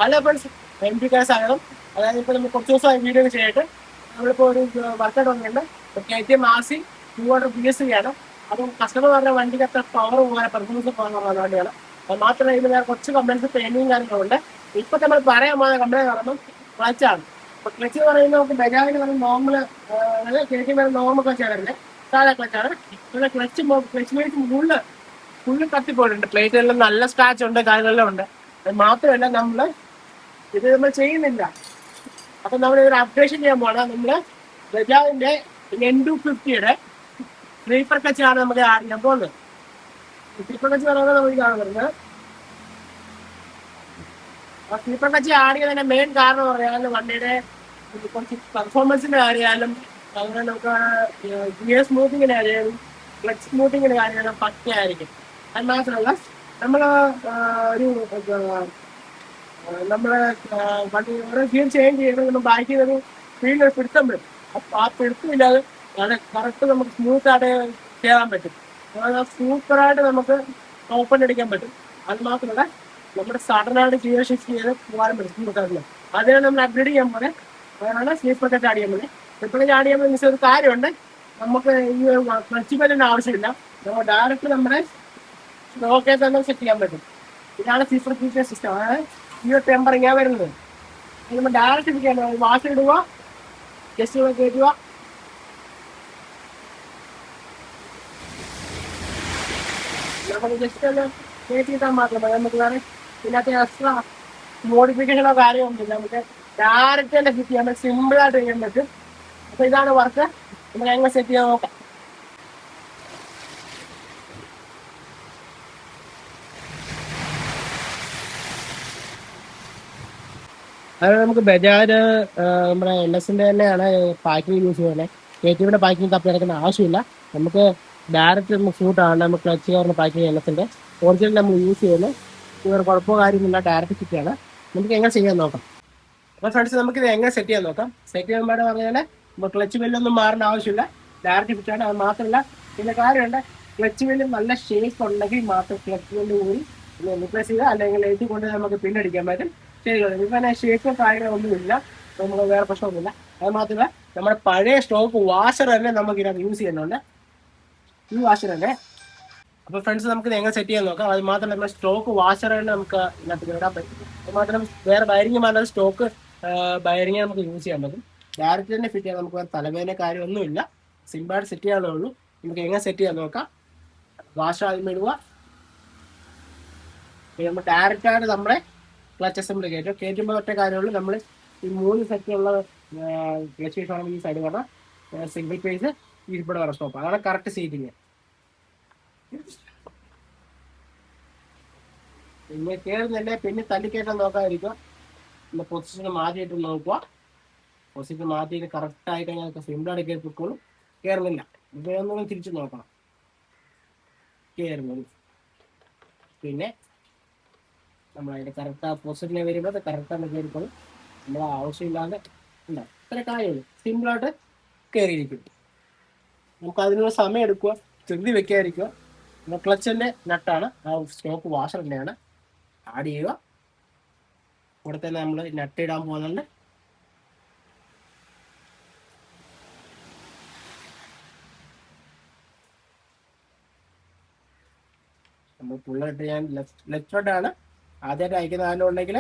Hello friends, MP ആകണം. അതായത് ഇപ്പോൾ നമ്മൾ കുറച്ച് ദിവസമായി വീഡിയോ ഒക്കെ ചെയ്തിട്ട് നമ്മളിപ്പോൾ ഒരു വർക്കൗട്ട് വന്നിട്ടുണ്ട്. KTM RC 200 BS ആണ്. അതും കസ്റ്റമർ പറഞ്ഞ വണ്ടിക്ക് അത്ര പവർ പോകാൻ പെർഫോമൻസ് പോകാൻ വണ്ടിയാണ്. അത് മാത്രമല്ല ഇതിന് വേറെ കുറച്ച് കംപ്ലൈൻസ് പെയിന്റിങ് കാര്യങ്ങളുണ്ട്. ഇപ്പം നമ്മൾ പറയാൻ പോകുന്ന കംപ്ലൈൻറ്റ് പറയുമ്പോൾ ക്ലച്ചാണ്. അപ്പോൾ ക്ലച്ച് എന്ന് പറയുന്നത് നമുക്ക് ബജാജിന് പറഞ്ഞ നോർമൽ, അതായത് KTM നോർമൽ ക്ലച്ചാണ് വരുന്നത്, സാധാ ക്ലച്ചാണ്. പിന്നെ ക്ലച്ച് മേറ്റ് ഫുള്ള് കത്തിപ്പോയിട്ടുണ്ട്. പ്ലേറ്റിലെല്ലാം നല്ല സ്ക്രാച്ച് ഉണ്ട്, കാര്യങ്ങളെല്ലാം ഉണ്ട്. അത് മാത്രമല്ല നമ്മൾ ചെയ്യുന്നില്ല. അപ്പൊ നമ്മൾ ഒരു അപ്ഡേഷൻ ചെയ്യാൻ പോകണം. നമ്മള് ബജാജിന്റെ N250 സ്ലീപ്പർ കച്ചാണ് നമുക്ക് ആഡ് ചെയ്യാൻ പോകുന്നത്. സ്ലീപ്പർ കച്ച് പറയുന്നത് നമുക്ക് കാണുന്നത്, ആ സ്ലീപ്പർ കച്ച് ആഡ് ചെയ്യുന്നതിന്റെ മെയിൻ കാരണം പറയാനും വണ്ടിയുടെ കുറച്ച് പെർഫോമൻസിന്റെ കാര്യമായാലും, അതുപോലെ നമുക്ക് ഗിയർ സ്മൂത്തിങ്ങിന്റെ കാര്യമായാലും ക്ലച്ച് സ്മൂത്തിങ്ങിന്റെ കാര്യമായാലും പക്കയായിരിക്കും. അത് മാത്രമല്ല നമ്മൾ നമ്മളെ വണ്ടി ഓരോ ഗിയർ ചേഞ്ച് ചെയ്യുന്നത് ബാക്കിൽ ഒരു ഫീൽഡ് പിടുത്തം വരും. അപ്പം ആ പിടുത്തമില്ലാതെ കറക്റ്റ് നമുക്ക് സ്മൂത്ത് ആയിട്ട് ചെയ്യാൻ പറ്റും. സൂപ്പറായിട്ട് നമുക്ക് ഓപ്പൺ അടിക്കാൻ പറ്റും. അത് മാത്രമല്ല നമ്മുടെ സഡനായിട്ട് ഗിയർ ഷിഫ്റ്റ് ചെയ്ത് പോകാൻ പറ്റും സ്മൂത്തായിട്ടുള്ള. അതിനാണ് നമ്മൾ അപ്ഗ്രേഡ് ചെയ്യാൻ പോലെ. അതാണ് സ്ലീപ്പർ കച്ച് ആഡ് ചെയ്യാൻ പോലെ. സ്ലീപ്പർ കച്ച് ആഡ് ചെയ്യുമ്പോൾ മിസ് ഒരു കാര്യമുണ്ട്, നമുക്ക് ഈ ക്ലച്ച് പെല്ലിൻ്റെ ആവശ്യമില്ല. നമ്മൾ ഡയറക്റ്റ് നമ്മുടെ സ്റ്റോക്കെ തന്നെ സെറ്റ് ചെയ്യാൻ പറ്റും. ഇതാണ് സ്ലീപ്പർ കച്ച് സിസ്റ്റം. അതായത് ഈ ഒരു ടെമ്പറിങ്ങാണ് വരുന്നത്. നമ്മൾ ഡയറക്റ്റ് ഇരിക്കുകയാണ്, വാഷ് ഇടുക, ജസ്റ്റ് കയറ്റുക, നമുക്ക് ജസ്റ്റ് ഒന്ന് കയറ്റിയിട്ടാൽ മാത്രമേ നമുക്ക് വേറെ ഇതിനകത്ത് എക്സ്ട്രാ മോഡിഫിക്കേഷനോ കാര്യമൊന്നുമില്ല. നമുക്ക് ഡയറക്റ്റ് തന്നെ ഫിറ്റ് ചെയ്യാൻ പറ്റും, സിമ്പിളായിട്ട് ചെയ്യാൻ പറ്റും. അപ്പോൾ ഇതാണ് വർക്ക്. നമുക്ക് എങ്ങനെ സെറ്റ് ചെയ്യാൻ നോക്കാം. അതായത് നമുക്ക് ബജാജ് നമ്മുടെ LSന്റെ തന്നെയാണ് പാക്കിങ് യൂസ് ചെയ്യുന്നത്. KTMന്റെ പാക്കിങ് തപ്പി നടക്കുന്ന ആവശ്യമില്ല. നമുക്ക് ഡയറക്റ്റ് നമുക്ക് സൂട്ടാണ്. നമുക്ക് ക്ലച്ച് കയറുന്ന പാക്കിങ് LSന്റെ ഒറിജിനൽ നമ്മൾ യൂസ് ചെയ്യുന്നത്. വേറെ കുഴപ്പമോ കാര്യമൊന്നുമില്ല, ഡയറക്റ്റ് ഫിറ്റാണ്. നമുക്ക് എങ്ങനെ ചെയ്യാൻ നോക്കാം. അപ്പോൾ ഫ്രണ്ട്സ്, നമുക്കിത് എങ്ങനെ സെറ്റ് ചെയ്യാൻ നോക്കാം. സെറ്റ് ചെയ്യാൻ വേണ്ടി പറഞ്ഞാൽ നമുക്ക് ക്ലച്ച് ബെല്ലൊന്നും മാറേണ്ട ആവശ്യമില്ല, ഡയറക്റ്റ് ഫിറ്റാണ്. അത് മാത്രമല്ല പിന്നെ കാര്യമുണ്ട്, ക്ലച്ച് ബെല്ല് നല്ല ഷേപ്പ് ഉണ്ടെങ്കിൽ മാത്രം ക്ലച്ച് ബെല്ല് കൂടി റിപ്ലേസ് ചെയ്യുക, അല്ലെങ്കിൽ എഴുതി കൊണ്ട് നമുക്ക് പിന്നടിക്കാൻ പറ്റും. ശരി, ഇപ്പം ഷേപ്പോ കാര്യങ്ങളൊന്നുമില്ല, നമുക്ക് വേറെ പ്രശ്നമൊന്നുമില്ല. അത് മാത്രമല്ല നമ്മുടെ പഴയ സ്റ്റോക്ക് വാഷർ തന്നെ നമുക്ക് ഇതിനകത്ത് യൂസ് ചെയ്യുന്നുണ്ട്, ഈ വാഷർ തന്നെ. അപ്പോൾ ഫ്രണ്ട്സ്, നമുക്ക് എങ്ങനെ സെറ്റ് ചെയ്യാൻ നോക്കാം. അത് മാത്രമല്ല നമ്മുടെ സ്റ്റോക്ക് വാഷർ തന്നെ നമുക്ക് ഇതിനകത്ത് ഇടാൻ പറ്റും. അത് മാത്രം വേറെ ബയറിങ് മാറ്റാതെ സ്റ്റോക്ക് ബയറിങ് നമുക്ക് യൂസ് ചെയ്യാൻ പറ്റും. ഡയറക്റ്റ് തന്നെ ഫിറ്റ് ചെയ്യാൻ നമുക്ക് വേറെ തലവേദന കാര്യമൊന്നുമില്ല, സിമ്പിളായിട്ട് സെറ്റ് ചെയ്യാനേ ഉള്ളൂ. നമുക്ക് എങ്ങനെ സെറ്റ് ചെയ്യാൻ നോക്കാം. വാഷർ ആദ്യം ഇടുക, നമ്മൾ ഡയറക്റ്റായിട്ട് നമ്മുടെ ക്ലച്ച് അസംബ്ലി കയറ്റുമ്പോൾ ഒറ്റ കാര്യമുള്ളൂ. നമ്മൾ ഈ 3 സെറ്റുള്ള ക്ലച്ച് പീസാണെങ്കിൽ ഈ സൈഡ് പറഞ്ഞാൽ സിംഗിൾ പേസ്, ഈ ഇവിടെ വേറെ സ്റ്റോപ്പ്. അതാണ് കറക്റ്റ് സീറ്റിങ്. പിന്നെ കയറുന്നില്ലേ പിന്നെ തല്ലിക്കയറ്റാൻ നോക്കാതിരിക്കുക. പിന്നെ പൊസിഷൻ മാറ്റിയിട്ട് നോക്കുക. പൊസിഷൻ മാറ്റിയിട്ട് കറക്റ്റ് ആയി കഴിഞ്ഞാൽ സിമ്പിളായിട്ട് കയറിപ്പോഴും. കയറുന്നില്ല, ഇതൊന്നും തിരിച്ച് നോക്കണം. കയറുന്നത് പിന്നെ നമ്മൾ അതിൻ്റെ കറക്റ്റ് ആ പൊസിഷനെ വരുമ്പോൾ അത് കറക്റ്റാണ് കയറിപ്പോഴും. നമ്മൾ ആവശ്യമില്ലാതെ ഉണ്ടാവും. ഇത്ര കാര്യമുള്ളൂ, സിമ്പിളായിട്ട് കയറിയിരിക്കും. നമുക്ക് അതിനുള്ള സമയം എടുക്കുക, ചെറുതി വെക്കാതിരിക്കുക. ക്ലച്ചിൻ്റെ നട്ടാണ്, ആ സ്റ്റോക്ക് വാഷർ തന്നെയാണ്. ആഡ് ചെയ്യുക. കൂടെ തന്നെ നമ്മൾ നട്ട് ഇടാൻ പോകുന്നുണ്ട്. നമ്മൾ പുള്ളിട്ട് ഞാൻ ലെഫ്റ്റ് ആണ് ആദ്യമായിട്ട് അയക്കുന്ന ആരും ഉണ്ടെങ്കിൽ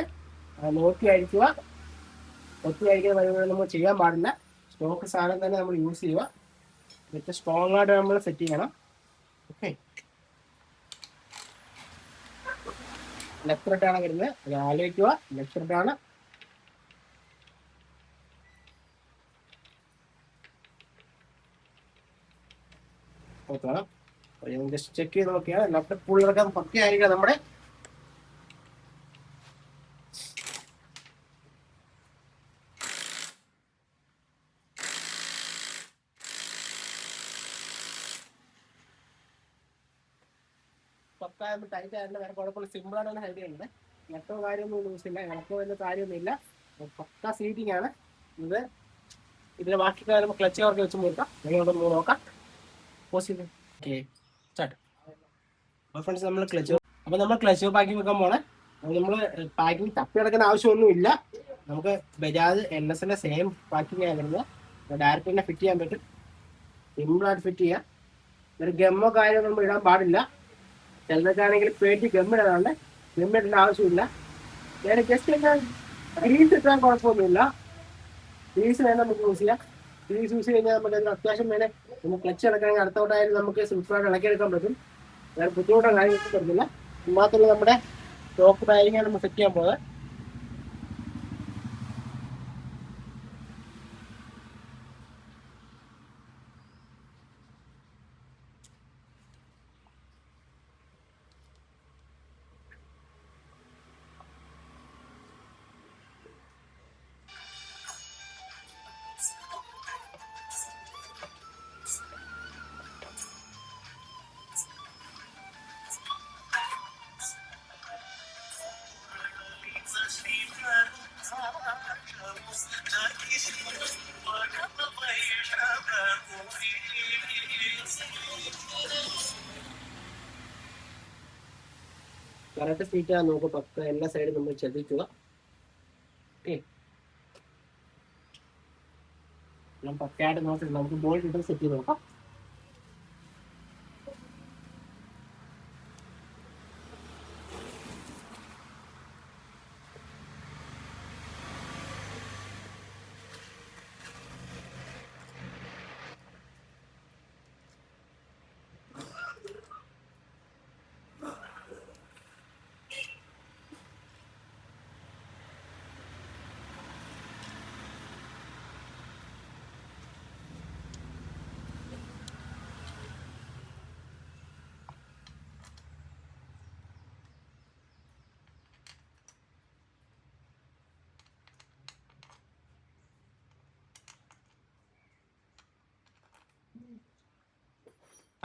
നോക്കി അയക്കുക. ഒത്തി അയക്കുന്ന പരിപാടി നമ്മൾ ചെയ്യാൻ പാടില്ല. സ്റ്റോക്ക് സാധനം തന്നെ നമ്മൾ യൂസ് ചെയ്യുക. ഏറ്റവും സ്ട്രോങ് ആയിട്ട് നമ്മൾ സെറ്റ് ചെയ്യണം. ഓക്കെ, ലെഫ്റ്റ് ആണ് വരുന്നത്, അത് ആലോചിക്കുക. ലെഫ്റ്റ് ആണ്. നോക്കണം, ജസ്റ്റ് ചെക്ക് ചെയ്ത് നോക്കിയാൽ ലെഫ്റ്റ് പുള്ളിറക്കാൻ പക്കയായിരിക്കണം. നമ്മുടെ പക്ക ടൈറ്റ് ആയിട്ട് വേറെ കുഴപ്പമില്ല, സിമ്പിളായിട്ടാണ് ഹെൽപ്പ് ചെയ്യുന്നത്. ഇങ്ങനത്തെ കാര്യമൊന്നും യൂസ് ഇല്ല, ഇങ്ങനത്തെ വലിയ കാര്യമൊന്നുമില്ല. പക്ക സീറ്റിംഗ് ആണ് ഇത്. ഇതിന്റെ ബാക്കി കാര്യം ക്ലച്ച് കവർക്ക് വെച്ച് നോക്കാം. നിങ്ങളോട് നോക്കാം. Okay, start. അപ്പോൾ ഫ്രണ്ട്സ്, നമ്മൾ ക്ലച്ച് പാക്കിംഗ് വെക്കാൻ പോണേ. അത് നമ്മൾ പാക്കിംഗ് തപ്പി നടക്കുന്ന ആവശ്യമൊന്നുമില്ല. നമുക്ക് ബജാജ് NSന്റെ സെയിം പാക്കിംഗ് ആണ് വരുന്നത്. ഡയറക്റ്റ് തന്നെ ഫിറ്റ് ചെയ്യാൻ പറ്റും, സിമ്പിളായിട്ട് ഫിറ്റ് ചെയ്യാം. ഒരു ഗമ്മോ കാര്യമോ നമ്മൾ ഇടാൻ പാടില്ല. ചിലതൊക്കെയാണെങ്കിൽ പേറ്റി ഗമ്മിടാനുണ്ട്, ഗമ്മിടേണ്ട ആവശ്യമില്ല. ഞാൻ ജസ്റ്റ് ഞാൻ ഗ്രീസ് ഇട്ടാൻ കുഴപ്പമൊന്നുമില്ല. ഗ്രീസ് വേണം നമുക്ക് യൂസ് ചെയ്യാം. ഗ്രീസ് യൂസ് കഴിഞ്ഞാൽ നമുക്ക് അതിന് അത്യാവശ്യം വേണേൽ നമുക്ക് ക്ലച്ച് ഇളക്കണമെങ്കിൽ അടുത്തോട്ടായാലും നമുക്ക് സൂപ്പറായിട്ട് ഇളക്കിയെടുക്കാൻ പറ്റും. വേറെ ബുദ്ധിമുട്ടോ കാര്യങ്ങളൊന്നും പറ്റില്ല. മാത്രമല്ല നമ്മുടെ ടോപ്പ് ബാരിങ്ങാണ് നമ്മൾ സെറ്റ് ചെയ്യാൻ പോകുന്നത്. കറക്റ്റ് സീറ്റ് ആണ് നോക്കുക, പക്ക എല്ലാ സൈഡും നമ്മൾ ശ്രദ്ധിക്കുക. ഓക്കെ, ഞാൻ പക്കയായിട്ട് നോക്കി നമുക്ക് ബോൾട്ട് ഇട്ട് സെറ്റ് ചെയ്ത് നോക്കാം.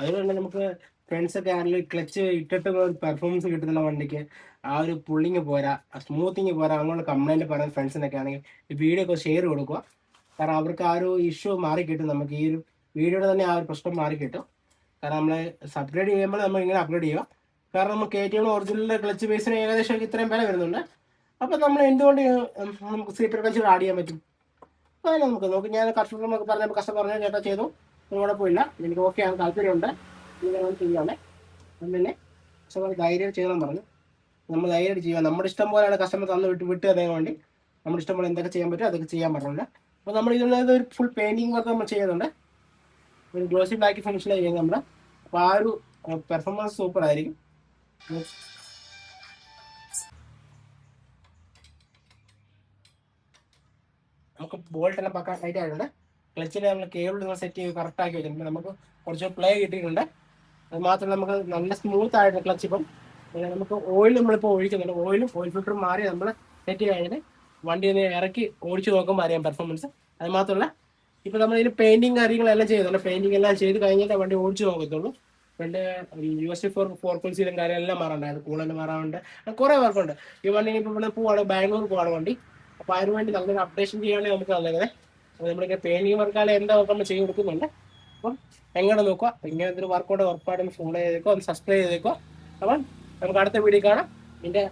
അതുകൊണ്ട് നമുക്ക് ഫ്രണ്ട്സ് ഒക്കെ ആണെങ്കിലും ക്ലച്ച് ഇട്ടിട്ട് ഒരു പെർഫോമൻസ് കിട്ടുന്നില്ല വണ്ടിക്ക്, ആ ഒരു പുള്ളിങ് പോരാ, സ്മൂത്തിങ് പോരാ, അങ്ങോട്ട് കംപ്ലൈൻറ്റ് പറയുന്ന ഫ്രണ്ട്സിനൊക്കെ ആണെങ്കിൽ ഈ വീഡിയോ ഒക്കെ ഷെയർ കൊടുക്കുക. കാരണം അവർക്ക് ആ ഒരു ഇഷ്യൂ മാറി കിട്ടും, നമുക്ക് ഈ ഒരു വീഡിയോയുടെ തന്നെ ആ ഒരു പ്രശ്നം മാറി കിട്ടും. കാരണം നമ്മൾ അപ്ഗ്രേഡ് ചെയ്യുമ്പോൾ നമ്മൾ ഇങ്ങനെ അപ്ഗ്രേഡ് ചെയ്യുക. കാരണം നമുക്ക് KTM ഒറിജിനൽ ക്ലച്ച് ബേസിന് ഏകദേശം ഇത്രയും വില വരുന്നുണ്ട്. അപ്പം നമ്മൾ എന്തുകൊണ്ട് നമുക്ക് സീപ്പർ ക്ലച്ച് ആഡ് ചെയ്യാൻ പറ്റും? അതല്ല നമുക്ക് നോക്കി, ഞാൻ കസ്റ്റമർ നമുക്ക് പറഞ്ഞപ്പോൾ കസ്റ്റമർ പറഞ്ഞാൽ ചേട്ടാ ചെയ്തു, കുഴപ്പമില്ല, എനിക്ക് ഓക്കെ ആണ്, താല്പര്യമുണ്ട്, ഇങ്ങനെ ചെയ്യുകയാണെ പിന്നെ കസ്റ്റമർ ധൈര്യം ചെയ്യണം പറഞ്ഞു. നമ്മൾ ധൈര്യമായിട്ട് ചെയ്യുക. നമ്മുടെ ഇഷ്ടം പോലെയാണ് കസ്റ്റമർ തന്ന് വിട്ട് തരാൻ വേണ്ടി നമ്മുടെ ഇഷ്ടം പോലെ എന്തൊക്കെ ചെയ്യാൻ പറ്റും അതൊക്കെ ചെയ്യാൻ പറഞ്ഞിട്ടുണ്ട്. അപ്പോൾ നമ്മൾ ഇതിനകത്ത് ഒരു ഫുൾ പെയിൻറ്റിങ് വർക്ക് നമ്മൾ ചെയ്യുന്നുണ്ട്, ഒരു ഗ്ലോസി ബ്ലാക്ക് ഫിനിഷിലാണ് ചെയ്യുന്നത് നമ്മൾ. അപ്പോൾ ആ ഒരു പെർഫോമൻസ് സൂപ്പർ ആയിരിക്കും. നമുക്ക് ബോൾട്ട് എല്ലാം പക്കാൻ ടൈറ്റ് ആയിട്ടുണ്ട്. ക്ലച്ചിൽ നമ്മൾ കേബിൾ നിങ്ങൾ സെറ്റ് ചെയ്ത് കറക്റ്റ് ആക്കി വെച്ചിട്ടുണ്ട്. നമുക്ക് കുറച്ച് പ്ലേ കിട്ടിയിട്ടുണ്ട്. അത് മാത്രമല്ല നമുക്ക് നല്ല സ്മൂത്ത് ആയിട്ട് ക്ലച്ച് ഇപ്പം നമുക്ക് ഓയിൽ നമ്മളിപ്പോൾ ഒഴിക്കുന്നുണ്ട്. ഓയിൽ ഫിൽറ്റർ മാറി നമ്മൾ സെറ്റ് കഴിഞ്ഞാൽ വണ്ടി ഒന്ന് ഇറക്കി ഓടിച്ച് നോക്കുമ്പോൾ അറിയാം പെർഫോമൻസ്. അത് മാത്രമല്ല ഇപ്പം നമ്മൾ ഇതിന് പെയിൻറ്റിങ് കാര്യങ്ങളെല്ലാം ചെയ്യുന്നുണ്ട്. പെയിൻറ്റിങ് എല്ലാം ചെയ്ത് കഴിഞ്ഞിട്ട് വണ്ടി ഓടിച്ച് നോക്കത്തുള്ളൂ. പിന്നെ USB 4.0 കാര്യമെല്ലാം മാറാണ്ടായിരുന്നു, കൂളൻ്റ് മാറാറുണ്ട്, കുറേ വർക്കുണ്ട്. ഈ വണ്ടി ഇപ്പോൾ ഇവിടെ പോവാണ്, ബാംഗ്ലൂർ പോവാണ് വണ്ടി. അപ്പോൾ അതിന് വേണ്ടി നല്ലൊരു അപ്ഡേഷൻ ചെയ്യുകയാണെങ്കിൽ നമുക്ക് നല്ലത്. അപ്പോൾ നമ്മളിങ്ങനെ പെയിൻറ്റിങ് വർക്കാലും എന്താ വർക്ക് നമ്മൾ ചെയ്ത് കൊടുക്കുന്നുണ്ട്. അപ്പം എങ്ങനെ നോക്കുക, ഇങ്ങനെ എന്തൊരു വർക്കൗട്ട് ഉറപ്പായിട്ടൊന്ന് ഫോളോ ചെയ്തേക്കോ, ഒന്ന് സബ്സ്ക്രൈബ് ചെയ്തേക്കോ. അപ്പം നമുക്ക് അടുത്ത വീഡിയോ കാണാം. ഇതിൻ്റെ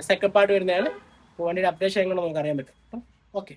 സെക്കൻഡ് പാർട്ട് വരുന്നതാണ്. അപ്പോൾ വണ്ടിയുടെ അപ്ഡേഷൻ എങ്ങനെ നമുക്ക് അറിയാൻ പറ്റും. ഓക്കെ.